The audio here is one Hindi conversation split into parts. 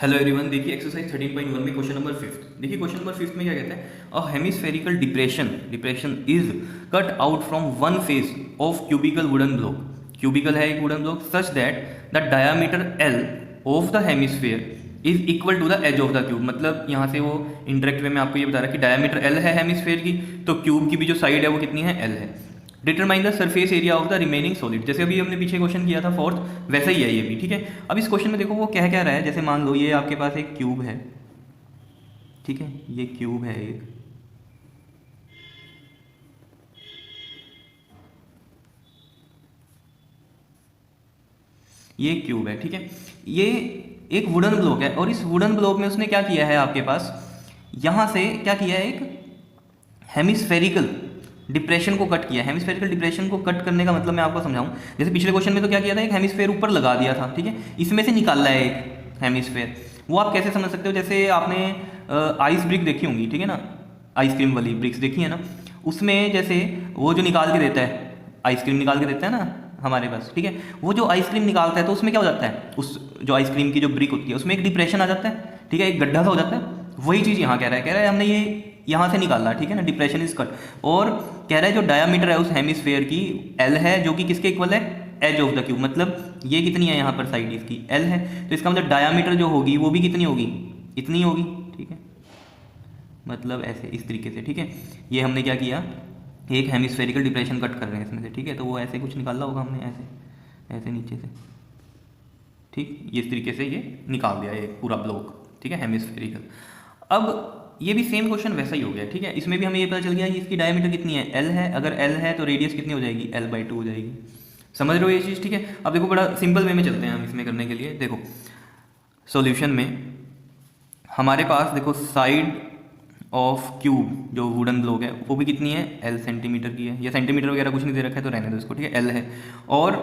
हेलो एवरीवन, देखिए एक्सरसाइज 13.1 में क्वेश्चन नंबर फिफ्थ। देखिए क्वेश्चन नंबर फिफ्थ में क्या कहता है, a hemispherical depression is cut out from one face of cubical wooden block. Cubical है एक wooden block such that the diameter l of the hemisphere is equal to the edge of the cube. मतलब यहाँ से वो इंडायरेक्ट वे में आपको ये बता रहा है कि डायामीटर एल है हेमिस्फेयर की, तो क्यूब की भी जो साइड है वो कितनी है, एल है। Determine the surface area of the remaining solid. जैसे अभी हमने पीछे क्वेश्चन किया था फोर्थ, वैसा ही है ये भी, ठीक है। अब इस क्वेश्चन में देखो वो कह क्या रहा है, जैसे मान लो ये आपके पास एक क्यूब है, ठीक है, ये क्यूब है एक, ये क्यूब है, ठीक है। ये एक वुडन ब्लॉक है और इस वुडन ब्लॉक में उसने क्या किया है आपके पास, यहां से क्या किया है, एक हेमिस्फेरिकल डिप्रेशन को कट किया। हेमिस्फेरिकल डिप्रेशन को कट करने का मतलब मैं आपको समझाऊं, जैसे पिछले क्वेश्चन में तो क्या किया था, एक हेमिस्फेयर ऊपर लगा दिया था, ठीक है, इसमें से निकाला है एक हेमिस्फेयर। वो आप कैसे समझ सकते हो, जैसे आपने आइस ब्रिक देखी होंगी, ठीक है ना, आइसक्रीम वाली ब्रिक्स देखी है ना, उसमें जैसे वो जो निकाल के देता है, आइसक्रीम निकाल के देता है ना हमारे पास, ठीक है, वो जो आइसक्रीम निकालता है तो उसमें क्या हो जाता है, उस जो आइसक्रीम की जो ब्रिक होती है उसमें एक डिप्रेशन आ जाता है, ठीक है, एक गड्ढा सा हो जाता है। वही चीज़ यहाँ कह रहा है हमने ये यहाँ से निकाला, ठीक है ना, डिप्रेशन इज कट। और कह रहा है जो डायामीटर है उस हेमिस्फेयर की एल है, जो कि किसके इक्वल है, एज ऑफ द क्यूब। मतलब ये कितनी है यहाँ पर साइड इसकी, एल है, तो इसका मतलब डायामीटर जो होगी वो भी कितनी होगी, इतनी होगी, ठीक है, मतलब ऐसे इस तरीके से, ठीक है। ये हमने क्या किया, एक हेमिस्फेरिकल डिप्रेशन कट कर रहे हैं इसमें से, ठीक है, तो वो ऐसे कुछ निकाला होगा हमने, ऐसे ऐसे नीचे से, ठीक, ये इस तरीके से ये निकाल दिया एक पूरा ब्लॉक, ठीक है, हेमिस्फेरिकल। अब ये भी सेम क्वेश्चन वैसा ही हो गया, ठीक है, इसमें भी हमें ये पता चल गया कि इसकी डायमीटर कितनी है, एल है, अगर एल है तो रेडियस कितनी हो जाएगी, L/2 हो जाएगी। समझ रहे हो ये चीज़, ठीक है। अब देखो बड़ा सिंपल वे में चलते हैं हम इसमें करने के लिए। देखो सॉल्यूशन में हमारे पास देखो साइड ऑफ क्यूब जो वुडन ब्लॉक है वो भी कितनी है, L सेंटीमीटर की है, या सेंटीमीटर वगैरह कुछ नहीं दे रखा है तो रहने दो इसको, ठीक है, L है। और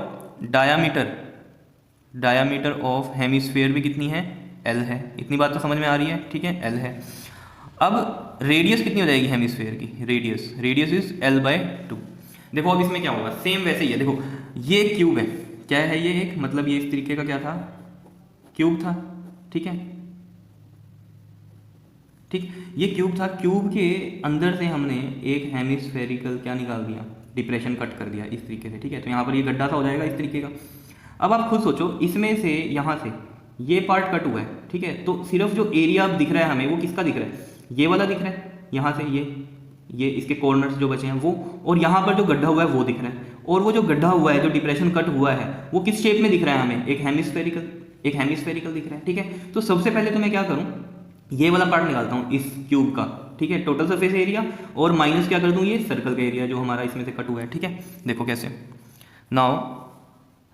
डायामीटर ऑफ हेमिस्फेयर भी कितनी है, L है। इतनी बात तो समझ में आ रही है, ठीक है, L है। अब रेडियस कितनी हो जाएगी हेमिस्फेयर की, रेडियस इज L/2। देखो अब इसमें क्या होगा, सेम वैसे ही है। देखो ये क्यूब है, क्या है ये, एक मतलब ये इस तरीके का क्या था, क्यूब था, ठीक है, ठीक, ये क्यूब था, क्यूब के अंदर से हमने एक हेमिस्फेरिकल क्या निकाल दिया, डिप्रेशन कट कर दिया इस तरीके से, ठीक है, तो यहाँ पर ये गड्ढा सा हो जाएगा इस तरीके का। अब आप खुद सोचो, इसमें से यहाँ से ये पार्ट कट हुआ है, ठीक है, तो सिर्फ जो एरिया अब दिख रहा है हमें वो किसका दिख रहा है, ये वाला दिख रहा है, यहाँ से ये इसके कॉर्नर्स जो बचे हैं वो, और यहाँ पर जो गड्ढा हुआ है वो दिख रहा है। और वो जो गड्ढा हुआ है, जो डिप्रेशन कट हुआ है, वो किस शेप में दिख रहा है हमें, एक हेमिस्फेरिकल दिख रहा है, ठीक है। तो सबसे पहले तो मैं क्या करूँ, ये वाला पार्ट निकालता हूँ इस क्यूब का, ठीक है, टोटल सरफेस एरिया, और माइनस क्या कर दूँ, ये सर्कल का एरिया जो हमारा इसमें से कट हुआ है, ठीक है। देखो कैसे, now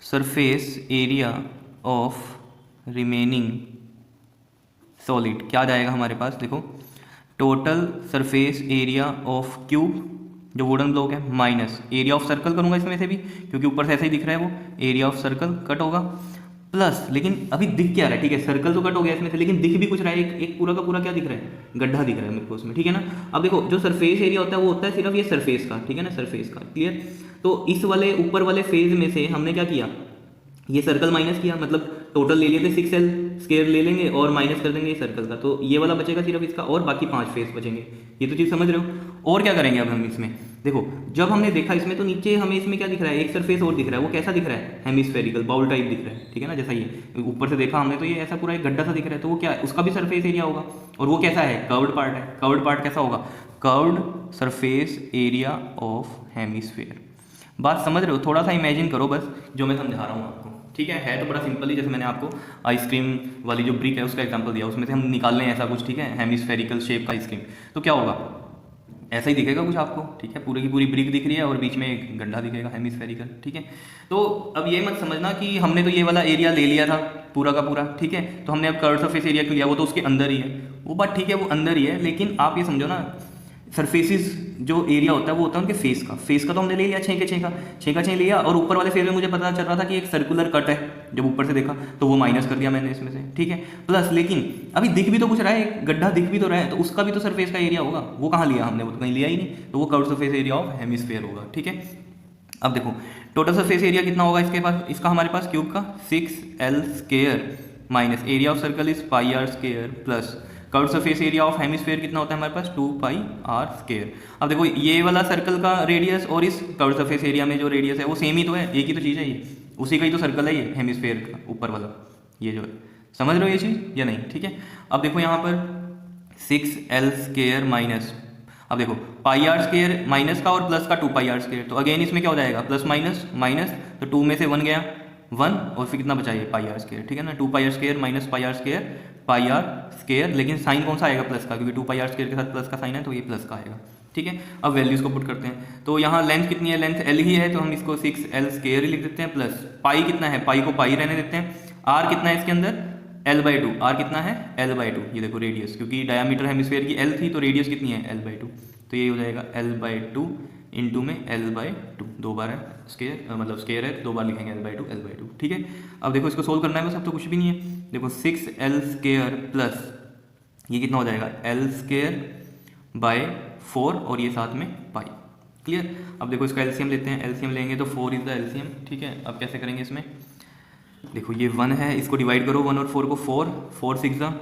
surface area of remaining solid क्या जाएगा हमारे पास, देखो total surface area of cube जो वुडन ब्लॉक है माइनस एरिया ऑफ सर्कल करूंगा इसमें से भी, क्योंकि ऊपर से ऐसे ही दिख रहा है, वो एरिया ऑफ सर्कल कट होगा, प्लस लेकिन अभी दिख क्या रहा है, ठीक है, सर्कल तो कट हो गया इसमें से, लेकिन दिख भी कुछ रहा है, एक पूरा का पूरा क्या दिख रहा है, गड्ढा दिख रहा है मेरे को उसमें, ठीक है ना। अब देखो जो सरफेस एरिया होता है वो होता है सिर्फ ये सरफेस का, ठीक है ना, सरफेस का, क्लियर। तो इस वाले ऊपर वाले फेज में से हमने क्या किया, ये सर्कल माइनस किया, मतलब टोटल ले लिए थे 6L स्क्वायर ले लेंगे और माइनस कर देंगे ये सर्कल का, तो ये वाला बचेगा सिर्फ इसका, और बाकी 5 फेस बचेंगे। ये तो चीज़ समझ रहे हो। और क्या करेंगे अब हम इसमें, देखो जब हमने देखा इसमें तो नीचे हमें इसमें क्या दिख रहा है, एक सरफेस और दिख रहा है, वो कैसा दिख रहा है, हेमिस्फेरिकल बाउल टाइप दिख रहा है, ठीक है ना, जैसा ये ऊपर से देखा हमने तो ये ऐसा पूरा एक गड्ढा सा दिख रहा है, तो वो क्या है, उसका भी सरफेस एरिया होगा, और वो कैसा है, कर्व्ड पार्ट है। कर्व्ड पार्ट कैसा होगा, curved surface area of hemisphere. बात समझ रहे हो, थोड़ा सा इमेजिन करो बस जो मैं समझा रहा हूँ आपको, ठीक है तो बड़ा सिंपल ही, जैसे मैंने आपको आइसक्रीम वाली जो ब्रिक है उसका एग्जांपल दिया, उसमें से हम निकाल लें ऐसा कुछ, ठीक है, हेमिस्फेरिकल शेप का आइसक्रीम, तो क्या होगा, ऐसा ही दिखेगा कुछ आपको, ठीक है, पूरी की पूरी ब्रिक दिख रही है और बीच में एक गड्ढा दिखेगा हेमिस्फेरिकल, ठीक है। तो अब ये मत समझना कि हमने तो ये वाला एरिया ले लिया था पूरा का पूरा, ठीक है, तो हमने अब कर्व सरफेस एरिया क्यों लिया, वो तो उसके अंदर ही है, वो बात ठीक है, वो अंदर ही है, लेकिन आप ये समझो ना, सरफेसिस जो एरिया होता है वो होता है उनके फेस का तो हमने ले लिया, 6 लिया, और ऊपर वाले फेस में मुझे पता चल रहा था कि एक सर्कुलर कट है, जब ऊपर से देखा तो वो माइनस कर दिया मैंने इसमें से, ठीक है, प्लस लेकिन अभी दिख भी तो कुछ रहा है, एक गड्ढा दिख भी तो रहा है, तो उसका भी तो सरफेस का एरिया होगा, वो कहाँ लिया हमने, वो तो कहीं लिया ही नहीं, तो वो curved surface area of hemisphere होगा, ठीक है। अब देखो टोटल सरफेस एरिया कितना होगा इसके पास, इसका हमारे पास क्यूब का 6L square minus area of circle is pi r square plus curve surface area of hemisphere कितना होता है हमारे पास 2 पाई आर स्क्वायर। अब देखो ये वाला सर्कल का रेडियस और इस कर्व सरफेस एरिया में जो रेडियस है वो सेम ही तो है, एक ही तो चीज़ है, ये उसी का ही तो सर्कल है ये हेमिस्फेयर का ऊपर वाला, ये जो है, समझ रहे हो ये चीज़ या नहीं? ठीक है। अब देखो यहाँ पर 6l स्क्वायर माइनस, अब देखो पाई आर स्क्वायर माइनस का और प्लस का 2 पाई आर स्क्वायर, तो अगेन इसमें क्या हो जाएगा प्लस माइनस माइनस, तो 2 में से 1 गया 1 और फिर कितना बचा ये पाई आर स्क्वायर, ठीक है ना, 2 pi r square minus pi r square pi r square, लेकिन साइन कौन सा आएगा प्लस का, क्योंकि 2 पाई आर स्क्वायर के साथ प्लस का साइन है तो ये प्लस का आएगा। ठीक है, अब वैल्यूज को पुट करते हैं, तो यहाँ लेंथ कितनी है, लेंथ l ही है, तो हम इसको 6l स्क्वायर ही लिख देते हैं प्लस पाई कितना है, पाई को पाई रहने देते हैं, आर कितना है इसके अंदर l/2, आर कितना है l/2, ये देखो रेडियस, क्योंकि डायमीटर हेमिस्फीयर की l थी तो रेडियस कितनी है l/2, तो ये हो जाएगा l/2 इंटू में l/2, 2 बार है स्क्वायर, मतलब स्क्वायर है तो 2 बार लिखेंगे l/2। ठीक है, अब देखो इसको सोल्व करना है बस, अब तो कुछ भी नहीं है, देखो 6l स्क्वायर प्लस ये कितना हो जाएगा l स्क्वायर बाय 4 और ये साथ में पाई। क्लियर, अब देखो इसका एलसीएम लेते हैं, एलसीएम लेंगे तो 4 इज द एलसीएम। ठीक है, अब कैसे करेंगे इसमें, देखो ये 1 है, इसको डिवाइड करो 1 और 4 को, 4 6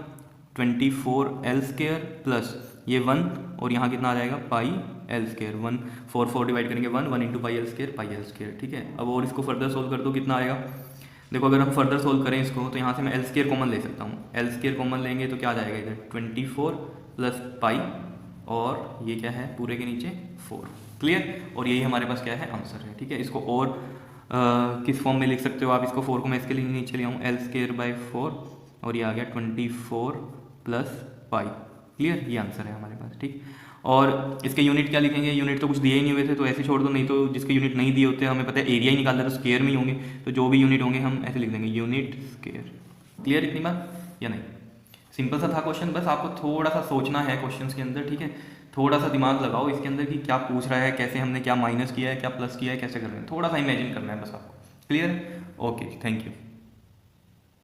24l स्क्वायर प्लस ये 1 और यहाँ कितना आ जाएगा पाई l स्क्वायर, 1 4 डिवाइड करेंगे 1 इंटू पाई एल स्क्वायर। ठीक है, अब और इसको फर्दर सोल्व कर दो, कितना आएगा, देखो अगर हम फर्दर सोल्व करें इसको तो यहाँ से मैं एल स्क्वायर कॉमन ले सकता हूँ, एल स्क्वायर कॉमन लेंगे तो क्या आ जाएगा इधर 24 प्लस पाई और ये क्या है पूरे के नीचे 4। क्लियर, और यही हमारे पास क्या है आंसर है। ठीक है, इसको और किस फॉर्म में लिख सकते हो आप इसको, 4 को मैं इसके लिए नीचे ले आऊँ, एल स्क्वायर बाई 4 और ये आ गया 24 प्लस पाई। क्लियर, ये आंसर है हमारे पास। ठीक, और इसके यूनिट क्या लिखेंगे, यूनिट तो कुछ दिए ही नहीं हुए थे तो ऐसे छोड़ दो, नहीं तो जिसके यूनिट नहीं दिए होते हमें पता है एरिया ही निकालना है तो स्क्वायर में ही होंगे, तो जो भी यूनिट होंगे हम ऐसे लिख देंगे यूनिट स्क्वायर। क्लियर इतनी बात या नहीं? सिंपल सा था क्वेश्चन, बस आपको थोड़ा सा सोचना है क्वेश्चन के अंदर। ठीक है, थोड़ा सा दिमाग लगाओ इसके अंदर कि क्या पूछ रहा है, कैसे हमने क्या माइनस किया है, क्या प्लस किया है, कैसे कर रहे हैं, थोड़ा सा इमेजिन करना है बस आपको। Clear, okay, thank you.